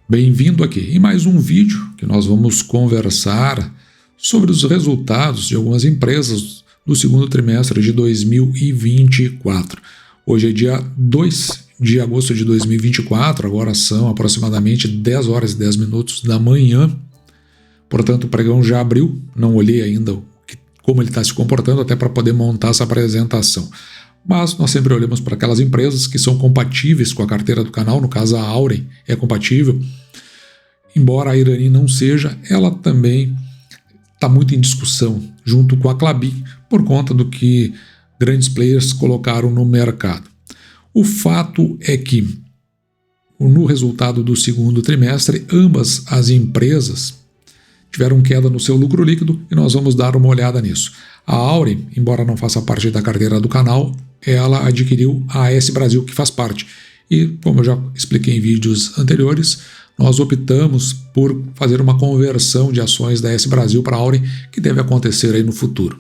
Bem-vindo aqui em mais um vídeo que nós vamos conversar sobre os resultados de algumas empresas do segundo trimestre de 2024. Hoje é dia 2 de agosto de 2024, agora são aproximadamente 10 horas e 10 minutos da manhã. Portanto, o pregão já abriu, não olhei ainda como ele está se comportando até para poder montar essa apresentação. Mas nós sempre olhamos para aquelas empresas que são compatíveis com a carteira do canal, no caso a Auren é compatível. Embora a Irani não seja, ela também está muito em discussão junto com a Klabin por conta do que grandes players colocaram no mercado. O fato é que no resultado do segundo trimestre, ambas as empresas tiveram queda no seu lucro líquido e nós vamos dar uma olhada nisso. A Auren, embora não faça parte da carteira do canal, ela adquiriu a AS Brasil, que faz parte. E, como eu já expliquei em vídeos anteriores, nós optamos por fazer uma conversão de ações da AS Brasil para a Auren, que deve acontecer aí no futuro.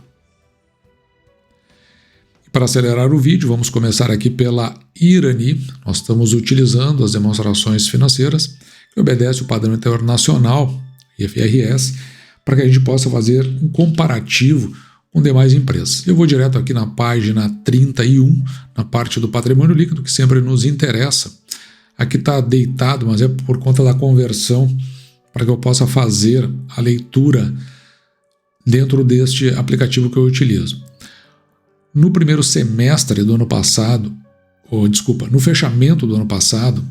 Para acelerar o vídeo, vamos começar aqui pela Irani. Nós estamos utilizando as demonstrações financeiras, que obedecem o padrão internacional, IFRS, para que a gente possa fazer um comparativo com demais empresas. Eu vou direto aqui na página 31, na parte do patrimônio líquido, que sempre nos interessa. Aqui está deitado, mas é por conta da conversão, para que eu possa fazer a leitura dentro deste aplicativo que eu utilizo. No primeiro semestre do ano passado, no fechamento do ano passado,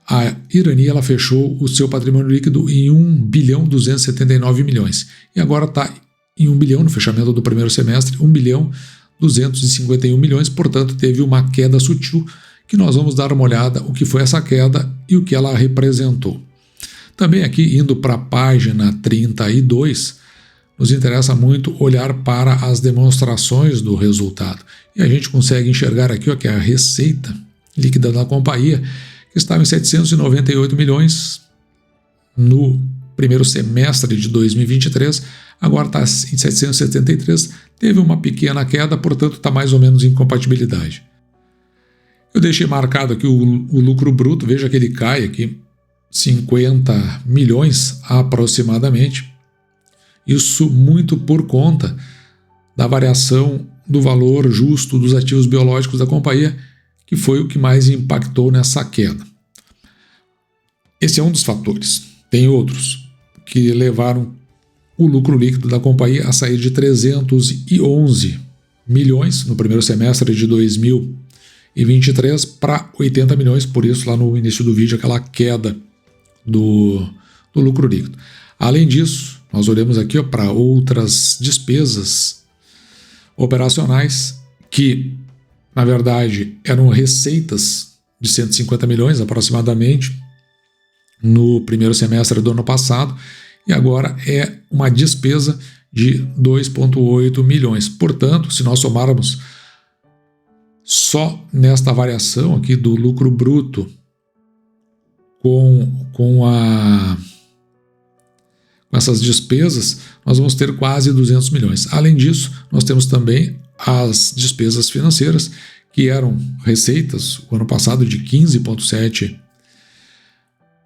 a Irani ela fechou o seu patrimônio líquido em 1.279 bilhões. E agora está em 1 bilhão no fechamento do primeiro semestre, 1.251 bilhões, portanto teve uma queda sutil, que nós vamos dar uma olhada o que foi essa queda e o que ela representou. Também aqui, indo para a página 32, nos interessa muito olhar para as demonstrações do resultado. E a gente consegue enxergar aqui que a receita líquida da companhia, que estava em 798 milhões no primeiro semestre de 2023, agora está em 773, teve uma pequena queda, portanto está mais ou menos em compatibilidade. Eu deixei marcado aqui o lucro bruto, veja que ele cai aqui 50 milhões aproximadamente, isso muito por conta da variação do valor justo dos ativos biológicos da companhia, que foi o que mais impactou nessa queda. Esse é um dos fatores. Tem outros que levaram o lucro líquido da companhia a sair de 311 milhões no primeiro semestre de 2023 para 80 milhões, por isso lá no início do vídeo aquela queda do lucro líquido. Além disso, nós olhamos aqui para outras despesas operacionais que, na verdade, eram receitas de 150 milhões aproximadamente no primeiro semestre do ano passado, e agora é uma despesa de 2,8 milhões. Portanto, se nós somarmos só nesta variação aqui do lucro bruto com essas despesas, nós vamos ter quase 200 milhões. Além disso, nós temos também as despesas financeiras, que eram receitas o ano passado de 15,7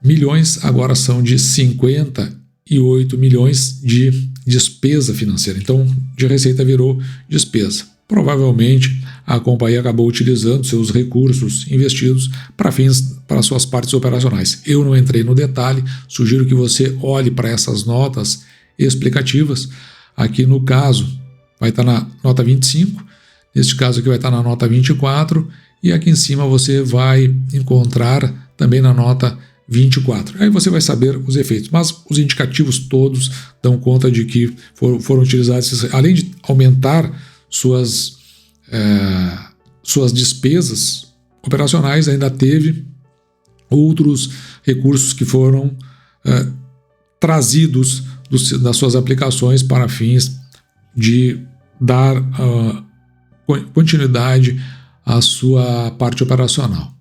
milhões, agora são de 58 milhões de despesa financeira. Então, de receita virou despesa. Provavelmente, a companhia acabou utilizando seus recursos investidos para suas partes operacionais. Eu não entrei no detalhe, sugiro que você olhe para essas notas explicativas. Aqui no caso, vai estar na nota 25, neste caso aqui vai estar na nota 24, e aqui em cima você vai encontrar também na nota 24. Aí você vai saber os efeitos, mas os indicativos todos dão conta de que foram utilizados, além de aumentar suas despesas operacionais, ainda teve outros recursos que foram trazidos das suas aplicações para fins de dar continuidade à sua parte operacional.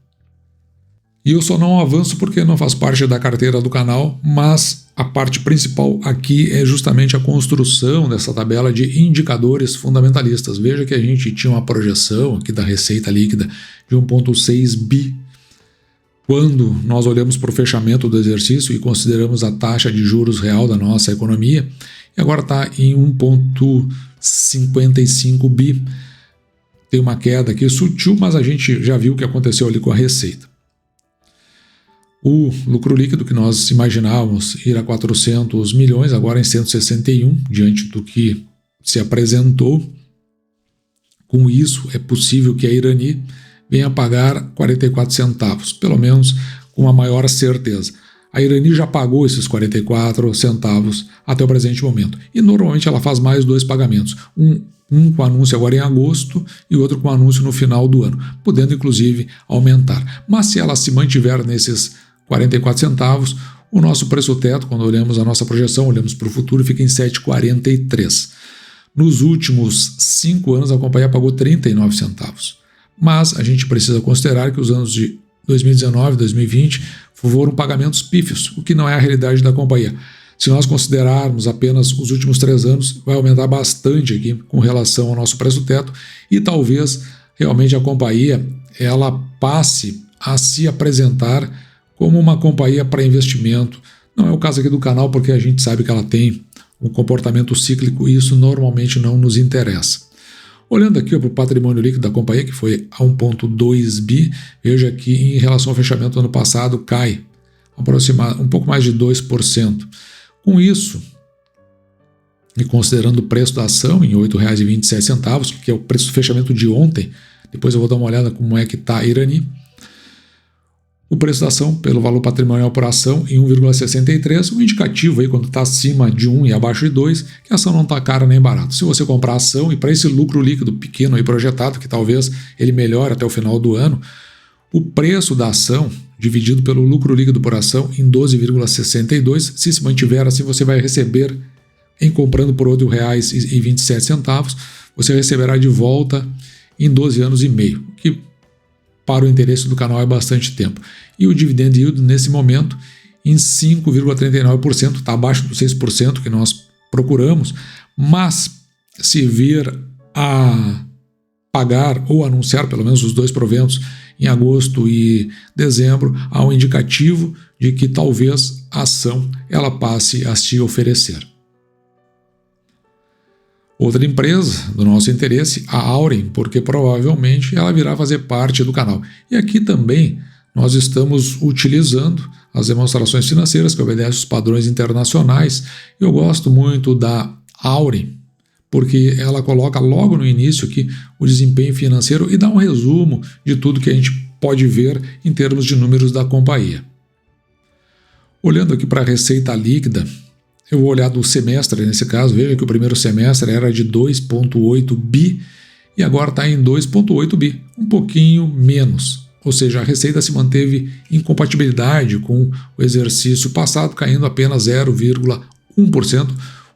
E eu só não avanço porque não faz parte da carteira do canal, mas a parte principal aqui é justamente a construção dessa tabela de indicadores fundamentalistas. Veja que a gente tinha uma projeção aqui da receita líquida de 1,6 bi quando nós olhamos para o fechamento do exercício e consideramos a taxa de juros real da nossa economia, e agora está em 1,55 bi. Tem uma queda aqui sutil, mas a gente já viu o que aconteceu ali com a receita. O lucro líquido que nós imaginávamos ir a 400 milhões, agora em 161, diante do que se apresentou. Com isso, é possível que a Irani venha a pagar 44 centavos, pelo menos com uma maior certeza. A Irani já pagou esses 44 centavos até o presente momento. E normalmente ela faz mais 2 pagamentos. Um com anúncio agora em agosto e outro com anúncio no final do ano, podendo inclusive aumentar. Mas se ela se mantiver nesses 44 centavos, o nosso preço teto, quando olhamos a nossa projeção, olhamos para o futuro, fica em 7,43. Nos últimos 5 anos a companhia pagou 39 centavos. Mas a gente precisa considerar que os anos de 2019 e 2020 foram pagamentos pífios, o que não é a realidade da companhia. Se nós considerarmos apenas os últimos 3 anos, vai aumentar bastante aqui com relação ao nosso preço-teto e talvez realmente a companhia ela passe a se apresentar como uma companhia para investimento. Não é o caso aqui do canal porque a gente sabe que ela tem um comportamento cíclico e isso normalmente não nos interessa. Olhando aqui para o patrimônio líquido da companhia, que foi a 1,2 bi, veja que em relação ao fechamento do ano passado cai um pouco mais de 2%. Com isso, e considerando o preço da ação em R$ 8,27, que é o preço do fechamento de ontem, depois eu vou dar uma olhada como é que está a Irani, o preço da ação pelo valor patrimonial por ação em 1,63, um indicativo aí quando está acima de 1 e abaixo de 2, que a ação não está cara nem barata. Se você comprar a ação e para esse lucro líquido pequeno aí projetado, que talvez ele melhore até o final do ano, o preço da ação dividido pelo lucro líquido por ação em 12,62, se mantiver assim você vai receber, em comprando por R$ 8,27, você receberá de volta em 12 anos e meio, que para o interesse do canal é bastante tempo. E o dividend yield nesse momento em 5,39%, está abaixo dos 6% que nós procuramos, mas se vir a pagar ou anunciar pelo menos os 2 proventos em agosto e dezembro, há um indicativo de que talvez a ação ela passe a se oferecer. Outra empresa do nosso interesse, a Auren, porque provavelmente ela virá fazer parte do canal. E aqui também nós estamos utilizando as demonstrações financeiras que obedecem os padrões internacionais. Eu gosto muito da Auren, porque ela coloca logo no início aqui o desempenho financeiro e dá um resumo de tudo que a gente pode ver em termos de números da companhia. Olhando aqui para a receita líquida, eu vou olhar do semestre, nesse caso, veja que o primeiro semestre era de 2,8 bi e agora está em 2,8 bi, um pouquinho menos. Ou seja, a receita se manteve em compatibilidade com o exercício passado, caindo apenas 0,1%,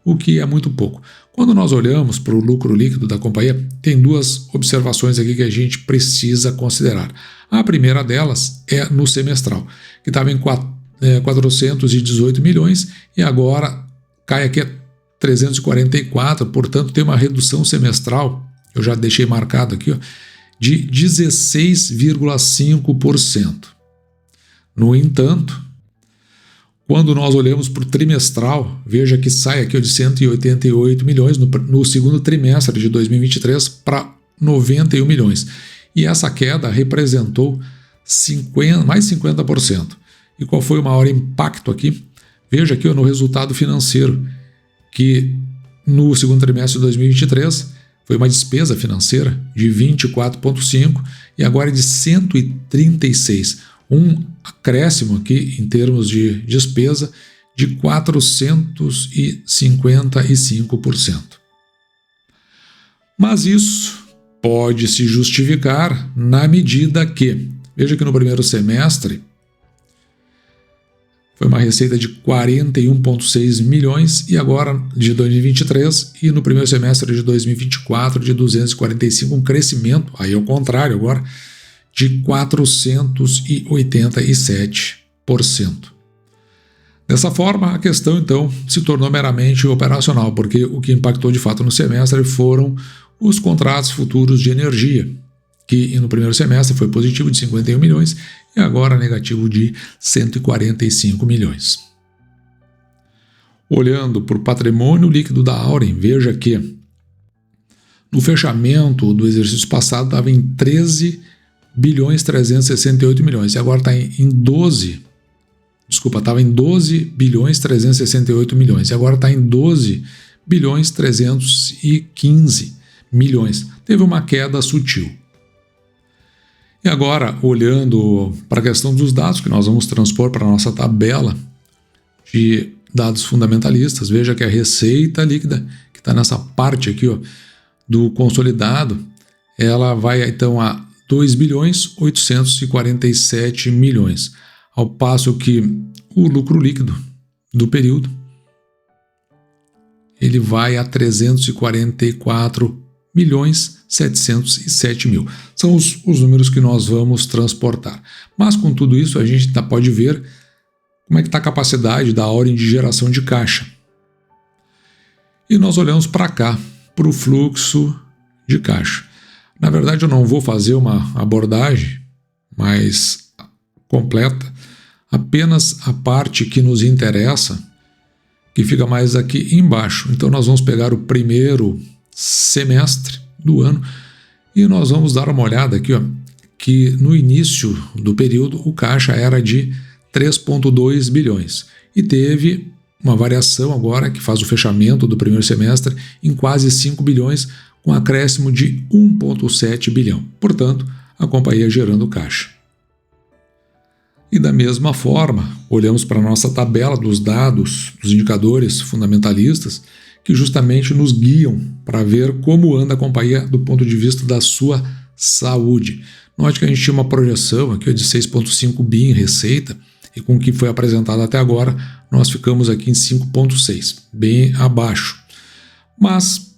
o que é muito pouco. Quando nós olhamos para o lucro líquido da companhia, tem 2 observações aqui que a gente precisa considerar. A primeira delas é no semestral, que estava em 418 milhões e agora cai aqui a 344, portanto tem uma redução semestral, eu já deixei marcado aqui, de 16,5%. No entanto, quando nós olhamos para o trimestral, veja que sai aqui de 188 milhões no segundo trimestre de 2023 para 91 milhões. E essa queda representou mais 50%. E qual foi o maior impacto aqui? Veja aqui no resultado financeiro, que no segundo trimestre de 2023 foi uma despesa financeira de 24,5 e agora é de 136. Um acréscimo aqui em termos de despesa de 455%. Mas isso pode se justificar na medida que, veja que no primeiro semestre, foi uma receita de 41,6 milhões e agora de 2023 e no primeiro semestre de 2024 de 245, um crescimento, aí ao contrário agora, de 487%. Dessa forma, a questão então se tornou meramente operacional, porque o que impactou de fato no semestre foram os contratos futuros de energia, que no primeiro semestre foi positivo de 51 milhões e agora negativo de 145 milhões. Olhando para o patrimônio líquido da Auren, veja que no fechamento do exercício passado estava em 13 bilhões 368 milhões e agora está em 12 bilhões 368 milhões e agora está em 12 bilhões 315 milhões. Teve uma queda sutil. E agora, olhando para a questão dos dados que nós vamos transpor para a nossa tabela de dados fundamentalistas, veja que a receita líquida, que está nessa parte aqui do consolidado, ela vai então a 2 bilhões 847 milhões, ao passo que o lucro líquido do período ele vai a 344 milhões 707 mil. São os números que nós vamos transportar. Mas com tudo isso a gente pode ver como é que está a capacidade da Auren de geração de caixa. E nós olhamos para cá, para o fluxo de caixa. Na verdade eu não vou fazer uma abordagem mais completa, apenas a parte que nos interessa, que fica mais aqui embaixo. Então nós vamos pegar o primeiro semestre do ano e nós vamos dar uma olhada aqui, que no início do período o caixa era de 3,2 bilhões e teve uma variação agora que faz o fechamento do primeiro semestre em quase 5 bilhões, com acréscimo de 1,7 bilhão. Portanto, a companhia gerando caixa. E da mesma forma, olhamos para a nossa tabela dos dados, dos indicadores fundamentalistas, que justamente nos guiam para ver como anda a companhia do ponto de vista da sua saúde. Note que a gente tinha uma projeção aqui de 6,5 bi em receita, e com o que foi apresentado até agora, nós ficamos aqui em 5,6, bem abaixo. Mas,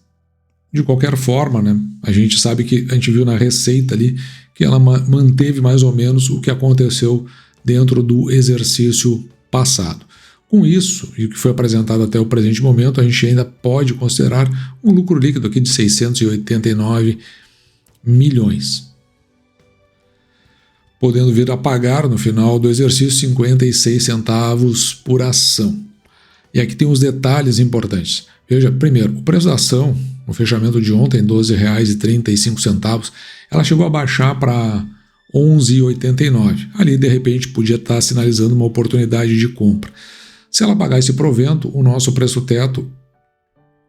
de qualquer forma, né, a gente sabe que a gente viu na receita ali que ela manteve mais ou menos o que aconteceu dentro do exercício passado. Com isso, e o que foi apresentado até o presente momento, a gente ainda pode considerar um lucro líquido aqui de 689 milhões. Podendo vir a pagar no final do exercício 56 centavos por ação. E aqui tem uns detalhes importantes. Veja, primeiro, o preço da ação no fechamento de ontem, R$ 12,35, ela chegou a baixar para R$ 11,89. Ali, de repente, podia estar sinalizando uma oportunidade de compra. Se ela pagar esse provento, o nosso preço-teto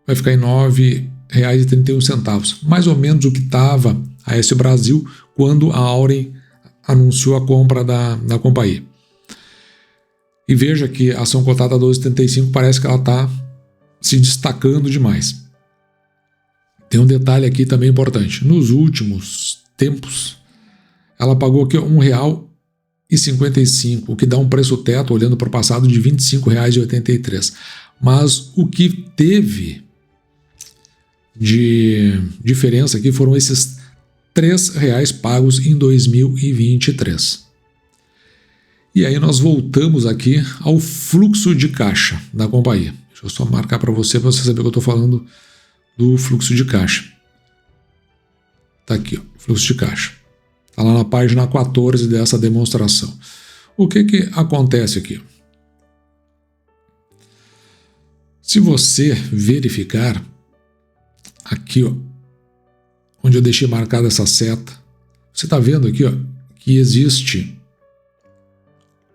vai ficar em R$ 9,31, mais ou menos o que estava a AS Brasil quando a Auren anunciou a compra da companhia. E veja que a ação cotada a 12,75 parece que ela está se destacando demais. Tem um detalhe aqui também importante. Nos últimos tempos, ela pagou aqui R$ 1,55, o que dá um preço-teto, olhando para o passado, de R$ 25,83. Mas o que teve de diferença aqui foram esses R$ 3 pagos em 2023. E aí nós voltamos aqui ao fluxo de caixa da companhia. Deixa eu só marcar para você saber que eu estou falando do fluxo de caixa. Está aqui, fluxo de caixa. Está lá na página 14 dessa demonstração. O que acontece aqui? Se você verificar aqui, onde eu deixei marcada essa seta, você está vendo aqui que existe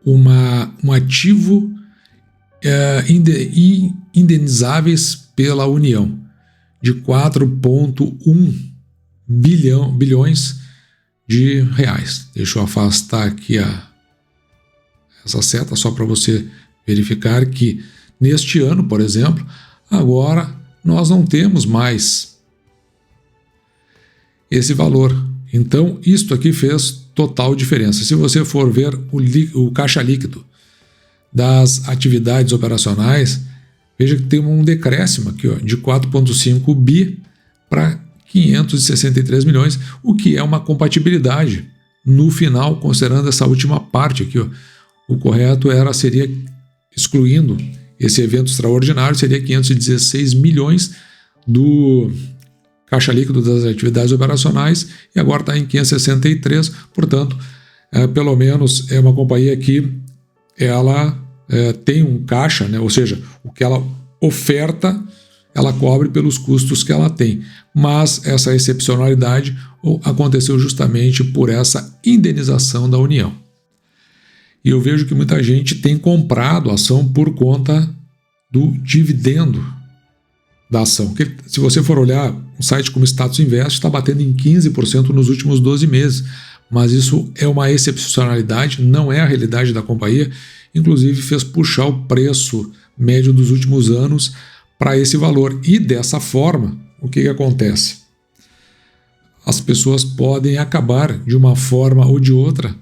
um ativo indenizáveis pela União de 4,1 bilhões de reais. Deixa eu afastar aqui essa seta só para você verificar que neste ano, por exemplo, agora nós não temos mais esse valor. Então, isto aqui fez total diferença. Se você for ver o caixa líquido das atividades operacionais, veja que tem um decréscimo aqui de 4,5 bi para 563 milhões, o que é uma compatibilidade no final, considerando essa última parte aqui. O correto seria, excluindo esse evento extraordinário, seria 516 milhões do caixa líquido das atividades operacionais e agora está em 563, portanto, pelo menos é uma companhia que ela tem um caixa, né? Ou seja, o que ela oferta, ela cobre pelos custos que ela tem, mas essa excepcionalidade aconteceu justamente por essa indenização da União. E eu vejo que muita gente tem comprado a ação por conta do dividendo da ação. Porque se você for olhar um site como Status Invest, está batendo em 15% nos últimos 12 meses, mas isso é uma excepcionalidade, não é a realidade da companhia, inclusive fez puxar o preço médio dos últimos anos para esse valor. E dessa forma, o que acontece? As pessoas podem acabar, de uma forma ou de outra,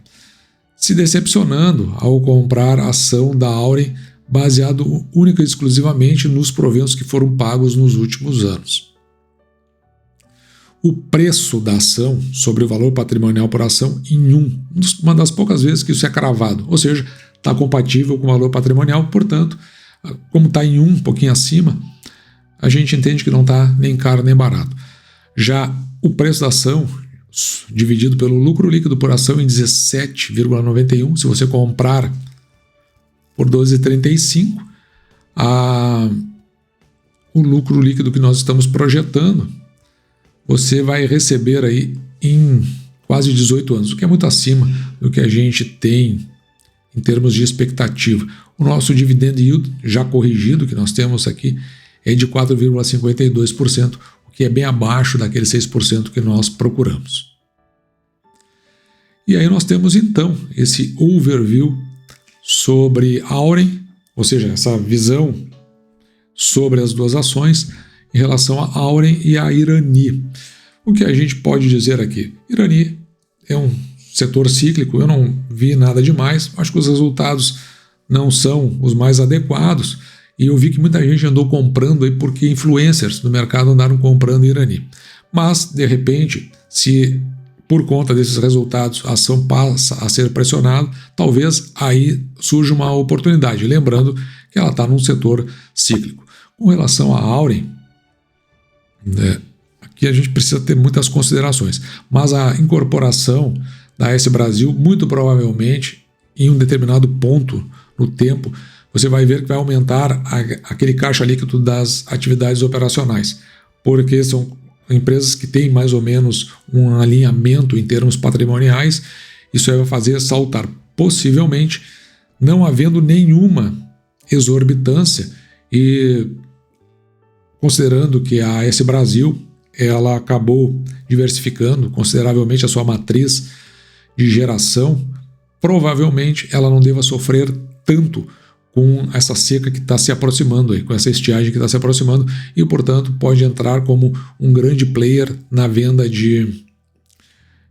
se decepcionando ao comprar a ação da Auren baseado única e exclusivamente nos proventos que foram pagos nos últimos anos. O preço da ação sobre o valor patrimonial por ação uma das poucas vezes que isso é cravado, ou seja, está compatível com o valor patrimonial, portanto, como está em um pouquinho acima, a gente entende que não está nem caro nem barato. Já o preço da ação, dividido pelo lucro líquido por ação em 17,91, se você comprar por 12,35, o lucro líquido que nós estamos projetando, você vai receber aí em quase 18 anos, o que é muito acima do que a gente tem em termos de expectativa. O nosso dividend yield, já corrigido, que nós temos aqui, é de 4,52%, o que é bem abaixo daquele 6% que nós procuramos. E aí nós temos então esse overview sobre Auren, ou seja, essa visão sobre as duas ações em relação a Auren e a Irani. O que a gente pode dizer aqui? Irani é um setor cíclico, eu não vi nada demais, acho que os resultados não são os mais adequados e eu vi que muita gente andou comprando aí porque influencers do mercado andaram comprando Irani. Mas, de repente, se por conta desses resultados a ação passa a ser pressionada, talvez aí surja uma oportunidade, lembrando que ela está num setor cíclico. Com relação à Auren, aqui a gente precisa ter muitas considerações, mas a incorporação da AS Brasil, muito provavelmente, em um determinado ponto no tempo, você vai ver que vai aumentar aquele caixa líquido das atividades operacionais, porque são empresas que têm mais ou menos um alinhamento em termos patrimoniais, isso vai fazer saltar, possivelmente, não havendo nenhuma exorbitância e considerando que a AS Brasil ela acabou diversificando consideravelmente a sua matriz de geração, provavelmente ela não deva sofrer tanto com essa seca que está se aproximando, aí, com essa estiagem que está se aproximando e, portanto, pode entrar como um grande player na venda de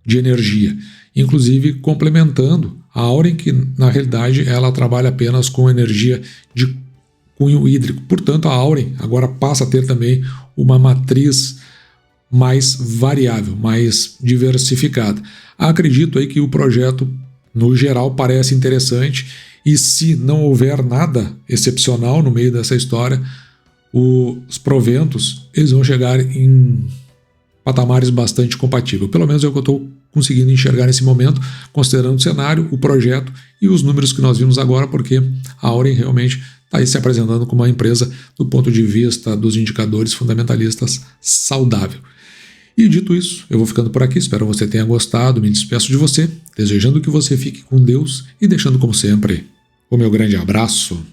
energia. Inclusive complementando a Auren, que na realidade ela trabalha apenas com energia de cunho hídrico. Portanto, a Auren agora passa a ter também uma matriz mais variável, mais diversificada. Acredito aí que o projeto, no geral, parece interessante e se não houver nada excepcional no meio dessa história, os proventos eles vão chegar em patamares bastante compatíveis. Pelo menos é o que eu estou conseguindo enxergar nesse momento, considerando o cenário, o projeto e os números que nós vimos agora, porque a Auren realmente está aí se apresentando como uma empresa, do ponto de vista dos indicadores fundamentalistas, saudável. E dito isso, eu vou ficando por aqui, espero que você tenha gostado, me despeço de você, desejando que você fique com Deus e deixando como sempre o meu grande abraço.